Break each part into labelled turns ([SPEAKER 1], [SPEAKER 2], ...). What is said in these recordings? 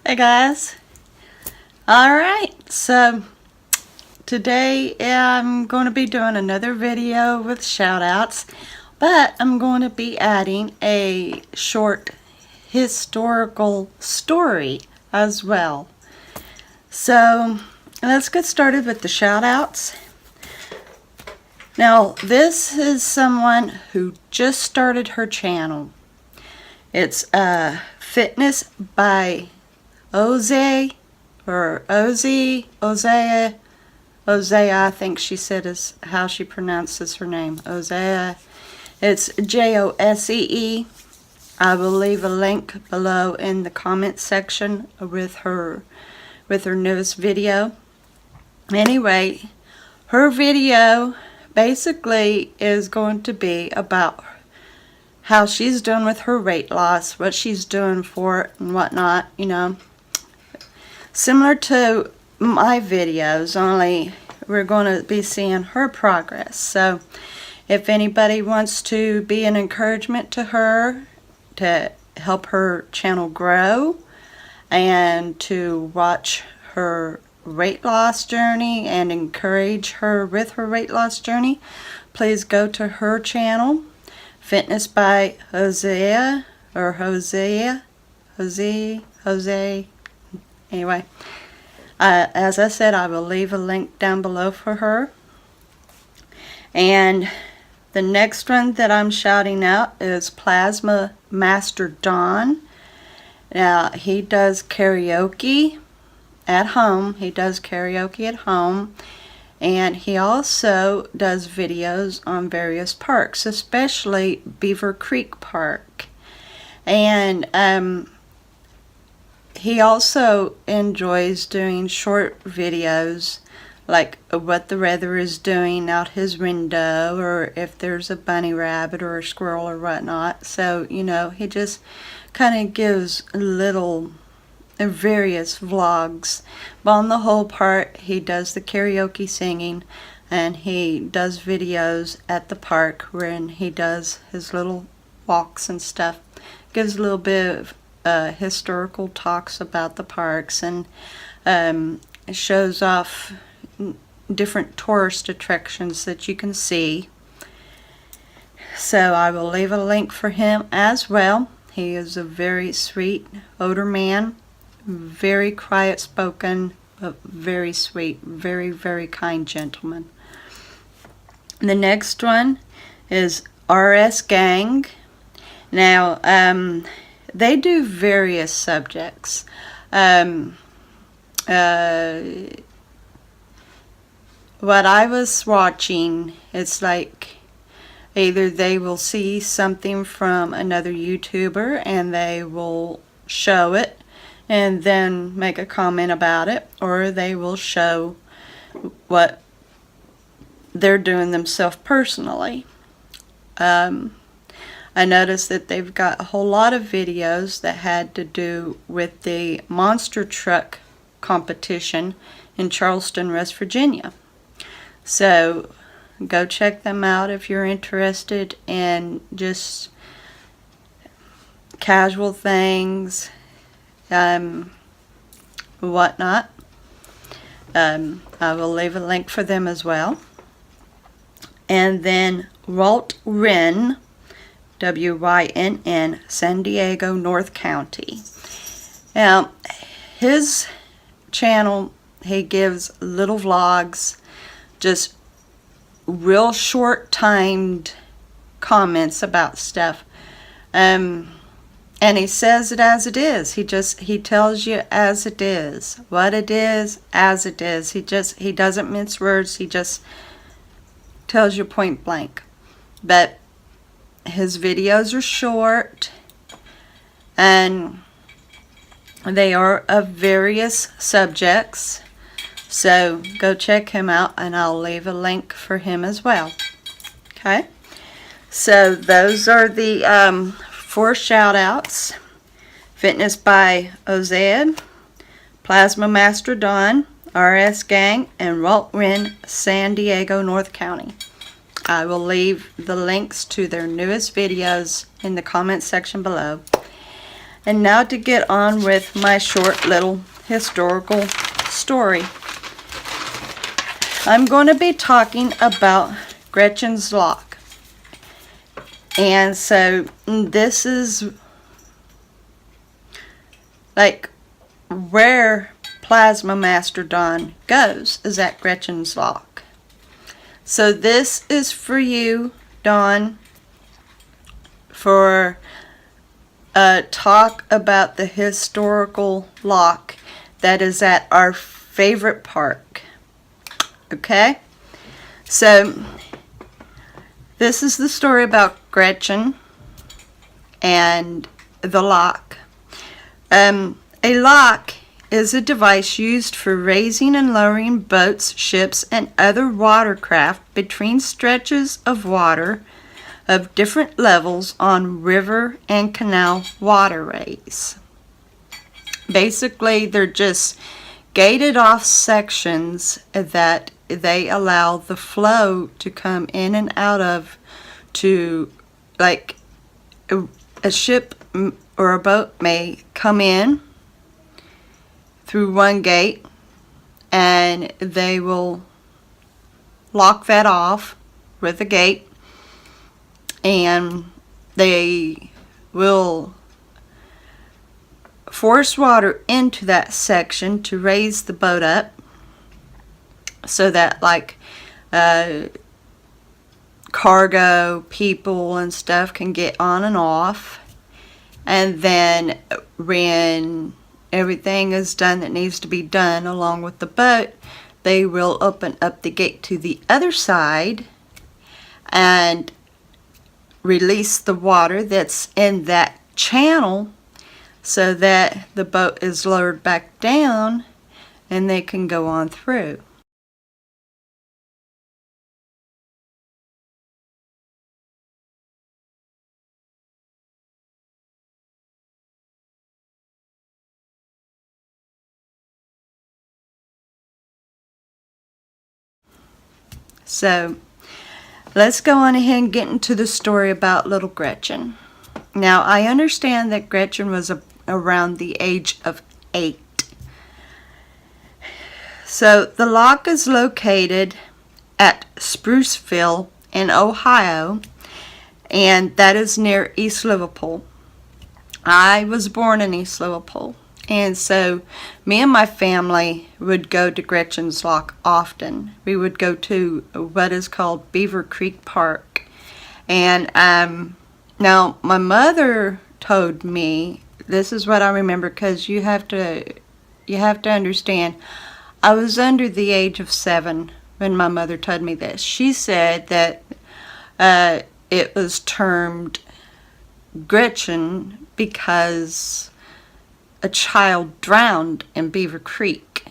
[SPEAKER 1] Hey guys. Alright, so today I'm going to be doing another video with shout outs, but I'm going to be adding a short historical story as well. So let's get started with the shout outs. Now this is someone who just started her channel. It's Fitness by Ozzy, or Ozzy, I think she said is how she pronounces her name, Ozzy. It's Josee. I will leave a link below in the comment section with her newest video. Anyway, her video basically is going to be about how she's doing with her weight loss, what she's doing for it and whatnot, you know. Similar to my videos, only we're going to be seeing her progress. So if anybody wants to be an encouragement to her, to help her channel grow, and to watch her weight loss journey and encourage her with her weight loss journey, please go to her channel, Fitness by Hosea, or Hosea, Jose. Anyway, as I said, I will leave a link down below for her. And the next one that I'm shouting out is Plasma Master Don. Now, he does karaoke at home. And he also does videos on various parks, especially Beaver Creek Park. And he also enjoys doing short videos, like what the weather is doing out his window, or if there's a bunny rabbit or a squirrel or whatnot. So, you know, he just kind of gives little various vlogs. But on the whole part, he does the karaoke singing, and he does videos at the park when he does his little walks and stuff. Gives a little bit of historical talks about the parks, and shows off different tourist attractions that you can see. So I will leave a link for him as well. He is a very sweet older man, very quiet spoken, but very sweet, very, very kind gentleman. The next one is RS Gang. Now, they do various subjects. What I was watching, it's like either they will see something from another YouTuber and they will show it and then make a comment about it, or they will show what they're doing themselves personally. I noticed that they've got a whole lot of videos that had to do with the monster truck competition in Charleston, West Virginia. So go check them out if you're interested in just casual things, whatnot. I will leave a link for them as well. And then Walt Wren, WYNN, San Diego, North County. Now, his channel, he gives little vlogs, just real short timed comments about stuff. And he says it as it is. He tells you as it is, what it is, as it is. He doesn't mince words. He just tells you point blank. But his videos are short, and they are of various subjects. So go check him out, and I'll leave a link for him as well. Okay, so those are the 4 shout outs: Fitness by Ozed, Plasma Master Don, RS Gang, and Walt Wren, San Diego, North County. I will leave the links to their newest videos in the comment section below. And now to get on with my short little historical story. I'm going to be talking about Gretchen's Lock. And so this is like where Plasma Mastodon goes, is at Gretchen's Lock. So this is for you, Dawn, for talk about the historical lock that is at our favorite park. Okay? So this is the story about Gretchen and the lock. A lock is a device used for raising and lowering boats, ships, and other watercraft between stretches of water of different levels on river and canal waterways. Basically, they're just gated off sections that they allow the flow to come in and out of, to, like, a ship or a boat may come in through one gate and they will lock that off with a gate, and they will force water into that section to raise the boat up so that, like, cargo, people and stuff can get on and off. And then when everything is done that needs to be done along with the boat, they will open up the gate to the other side and release the water that's in that channel so that the boat is lowered back down and they can go on through. So let's go on ahead and get into the story about little Gretchen. Now, I understand that Gretchen was around the age of 8. So the lock is located at Spruceville in Ohio, and that is near East Liverpool. I was born in East Liverpool, and so me and my family would go to Gretchen's Lock often. We would go to what is called Beaver Creek Park. And now my mother told me, this is what I remember, because you have to understand, I was under the age of 7 when my mother told me this. She said that it was termed Gretchen because a child drowned in Beaver Creek.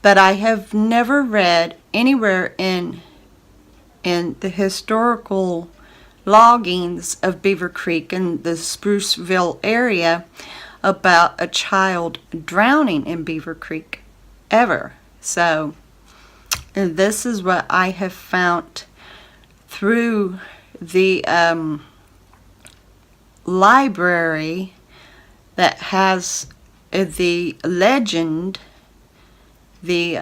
[SPEAKER 1] But I have never read anywhere in the historical loggings of Beaver Creek in the Spruceville area about a child drowning in Beaver Creek ever. So this is what I have found through the library that has the legend, the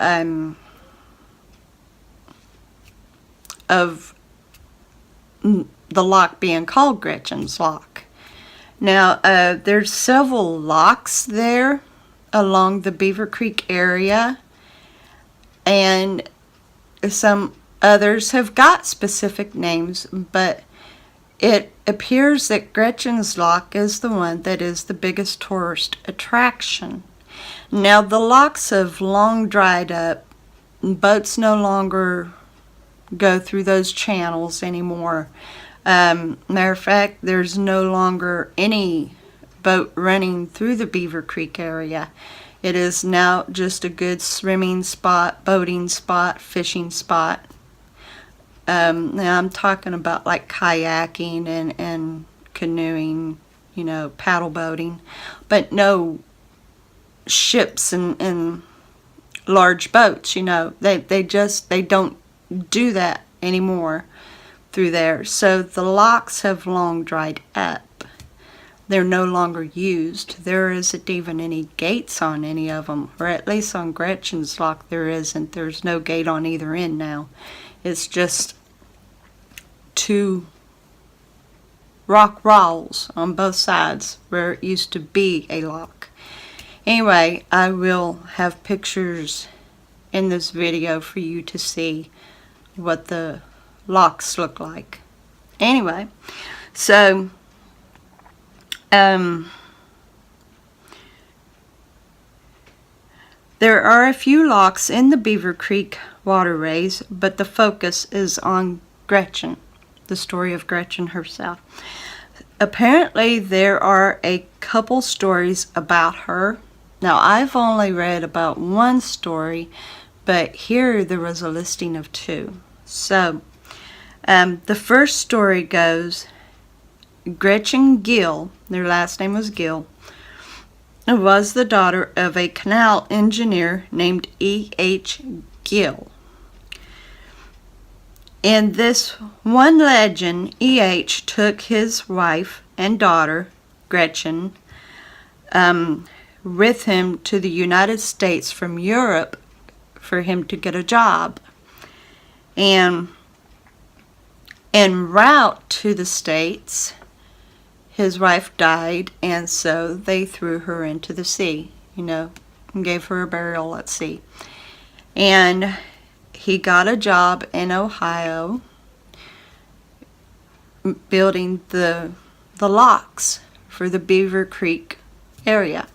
[SPEAKER 1] of the lock being called Gretchen's Lock. Now, there's several locks there along the Beaver Creek area, and some others have got specific names, but it appears that Gretchen's Lock is the one that is the biggest tourist attraction. Now, the locks have long dried up. Boats no longer go through those channels anymore. Matter of fact, there's no longer any boat running through the Beaver Creek area. It is now just a good swimming spot, boating spot, fishing spot. Now I'm talking about like kayaking and canoeing, you know, paddle boating, but no ships and large boats, you know. They don't do that anymore through there. So the locks have long dried up. they're no longer used. There isn't even any gates on any of them, or at least on Gretchen's lock there isn't. There's no gate on either end now. It's just two rock walls on both sides where it used to be a lock. Anyway, I will have pictures in this video for you to see what the locks look like. Anyway, so there are a few locks in the Beaver Creek waterways, but the focus is on Gretchen, the story of Gretchen herself. Apparently there are a couple stories about her. Now, I've only read about one story, but here there was a listing of two. So the first story goes, Gretchen Gill, their last name was Gill, was the daughter of a canal engineer named E.H. Gill. In this one legend, E.H. took his wife and daughter, Gretchen, with him to the United States from Europe for him to get a job. And en route to the States, his wife died, and so they threw her into the sea, and gave her a burial at sea. And he got a job in Ohio building the locks for the Beaver Creek area.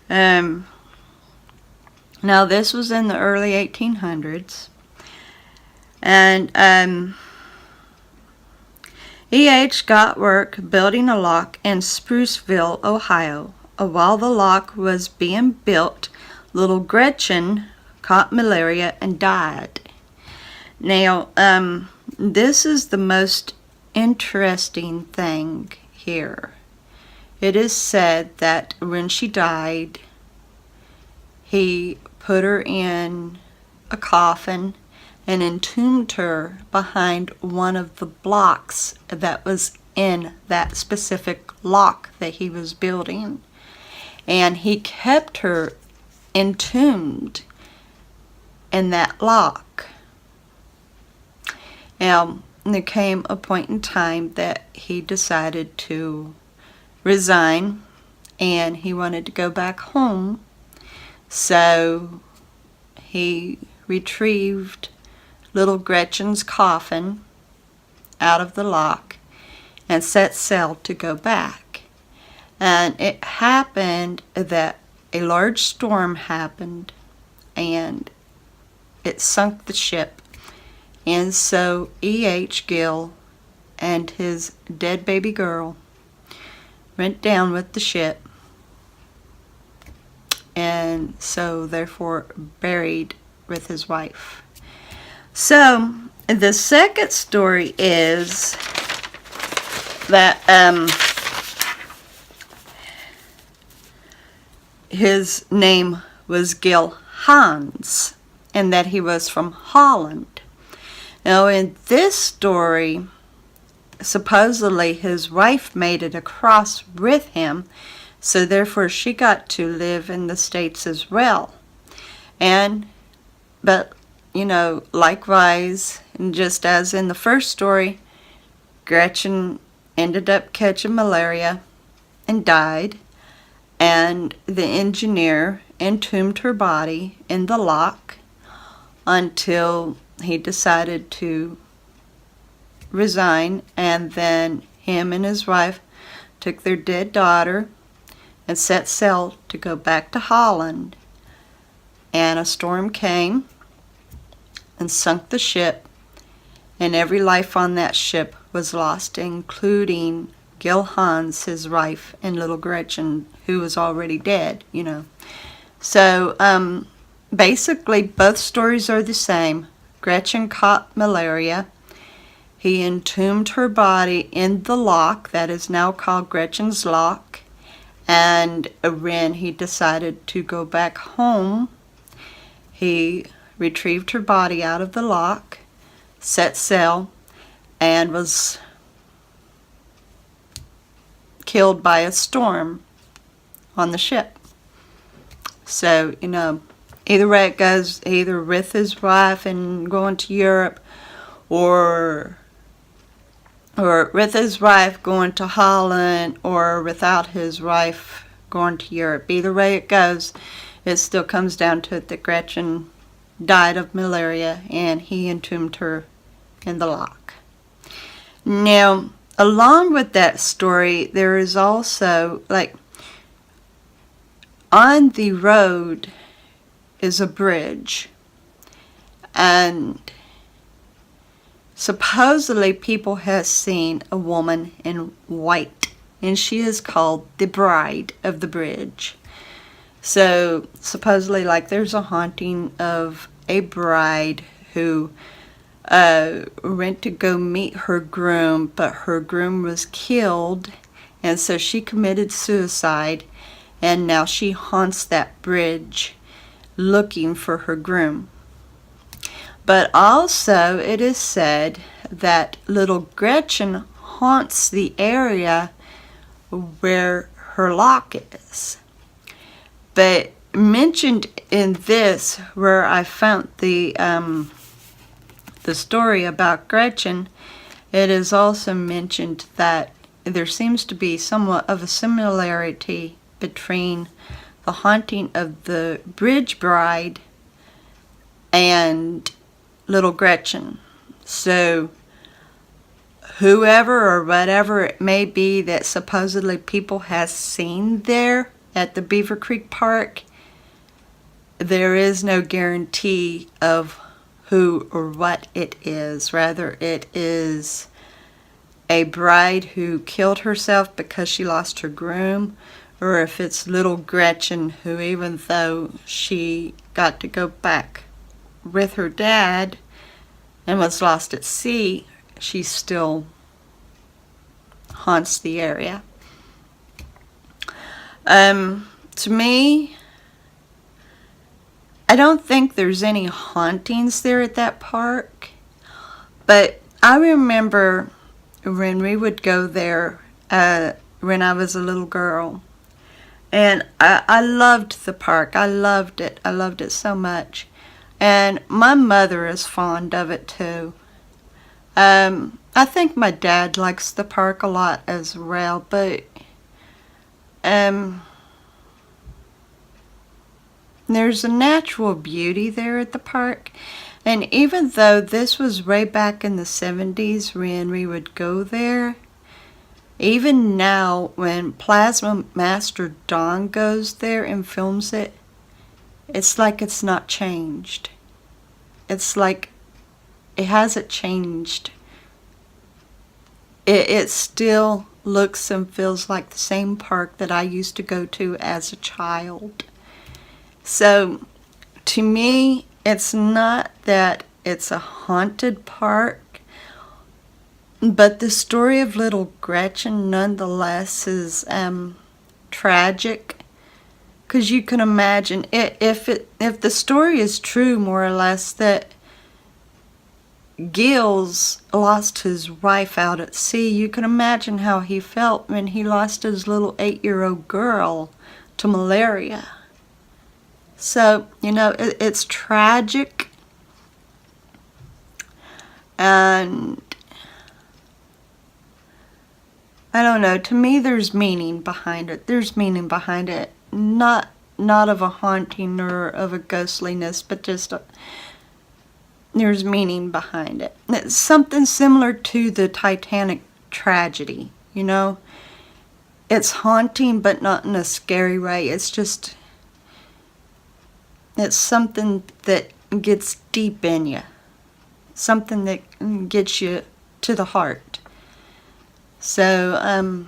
[SPEAKER 1] Now this was in the early 1800s, and E.H. got work building a lock in Spruceville, Ohio. While the lock was being built, little Gretchen caught malaria and died. Now, this is the most interesting thing here. It is said that when she died, he put her in a coffin and entombed her behind one of the blocks that was in that specific lock that he was building. And he kept her entombed in that lock. Now, there came a point in time that he decided to resign, and he wanted to go back home. So he retrieved little Gretchen's coffin out of the lock and set sail to go back. And it happened that a large storm happened and it sunk the ship. And so E.H. Gill and his dead baby girl went down with the ship, and so therefore buried with his wife. So the second story is that his name was Gil Hans, and that he was from Holland. Now, in this story, supposedly his wife made it across with him, so therefore she got to live in the States as well. But likewise, and just as in the first story, Gretchen ended up catching malaria and died, and the engineer entombed her body in the lock until he decided to resign, and then him and his wife took their dead daughter and set sail to go back to Holland. And a storm came and sunk the ship, and every life on that ship was lost, including Gil Hans, his wife, and little Gretchen, who was already dead, So basically both stories are the same. Gretchen caught malaria. He entombed her body in the lock that is now called Gretchen's Lock, and when he decided to go back home, he retrieved her body out of the lock, set sail, and was killed by a storm on the ship. So, you know, either way it goes, either with his wife and going to Europe, or with his wife going to Holland, or without his wife going to Europe. Either way it goes, it still comes down to it that Gretchen died of malaria and he entombed her in the loch. Now, along with that story, there is also, like, on the road is a bridge, and supposedly people have seen a woman in white, and she is called the bride of the bridge. So supposedly, like, there's a haunting of a bride who went to go meet her groom, but her groom was killed, and so she committed suicide, and now she haunts that bridge looking for her groom. But also it is said that little Gretchen haunts the area where her loch is. But mentioned in this, where I found the story about Gretchen, it is also mentioned that there seems to be somewhat of a similarity between the haunting of the bridge bride and little Gretchen. So whoever or whatever it may be that supposedly people have seen there at the Beaver Creek Park, there is no guarantee of who or what it is. Rather, it is a bride who killed herself because she lost her groom, or if it's little Gretchen who, even though she got to go back with her dad and was lost at sea, she still haunts the area. To me, I don't think there's any hauntings there at that park, but I remember when we would go there when I was a little girl, and I loved the park. I loved it so much, and my mother is fond of it too. I think my dad likes the park a lot as well, but there's a natural beauty there at the park. And even though this was way back in the 70s when we would go there, even now when Plasma Master Don goes there and films it, it's like it's not changed. It's like it hasn't changed. It still looks and feels like the same park that I used to go to as a child. So to me, it's not that it's a haunted park, but the story of little Gretchen nonetheless is tragic, because you can imagine if the story is true, more or less, that Gilles lost his wife out at sea. You can imagine how he felt when he lost his little 8-year-old girl to malaria. So, you know, it's tragic, and I don't know, to me there's meaning behind it. There's meaning behind it, not of a haunting or of a ghostliness, but just there's meaning behind it. It's something similar to the Titanic tragedy, you know. It's haunting, but not in a scary way. It's something that gets deep in you. Something that gets you to the heart. So,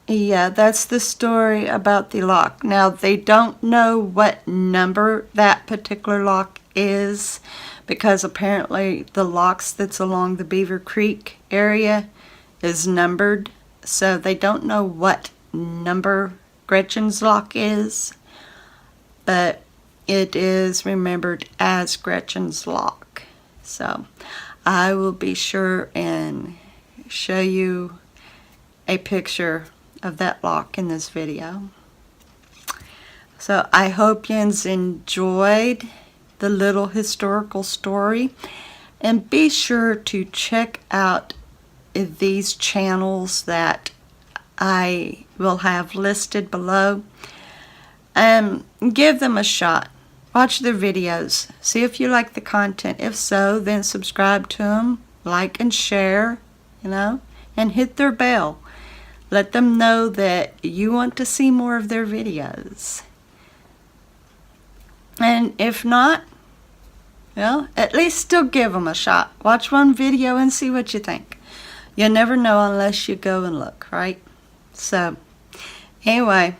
[SPEAKER 1] yeah, that's the story about the loch. Now, they don't know what number that particular loch is, because apparently the lochs that's along the Beaver Creek area is numbered. So they don't know what number Gretchen's loch is, but it is remembered as Gretchen's loch. So I will be sure and show you a picture of that lock in this video. So I hope you enjoyed the little historical story, and be sure to check out these channels that I will have listed below, and give them a shot. Watch their videos, see if you like the content. If so, then subscribe to them, like and share, and hit their bell. Let them know that you want to see more of their videos. And if not, well, at least still give them a shot. Watch one video and see what you think. You never know unless you go and look, right? So, anyway,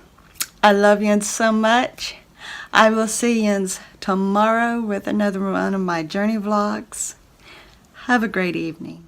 [SPEAKER 1] I love you so much. I will see you tomorrow with another one of my journey vlogs. Have a great evening.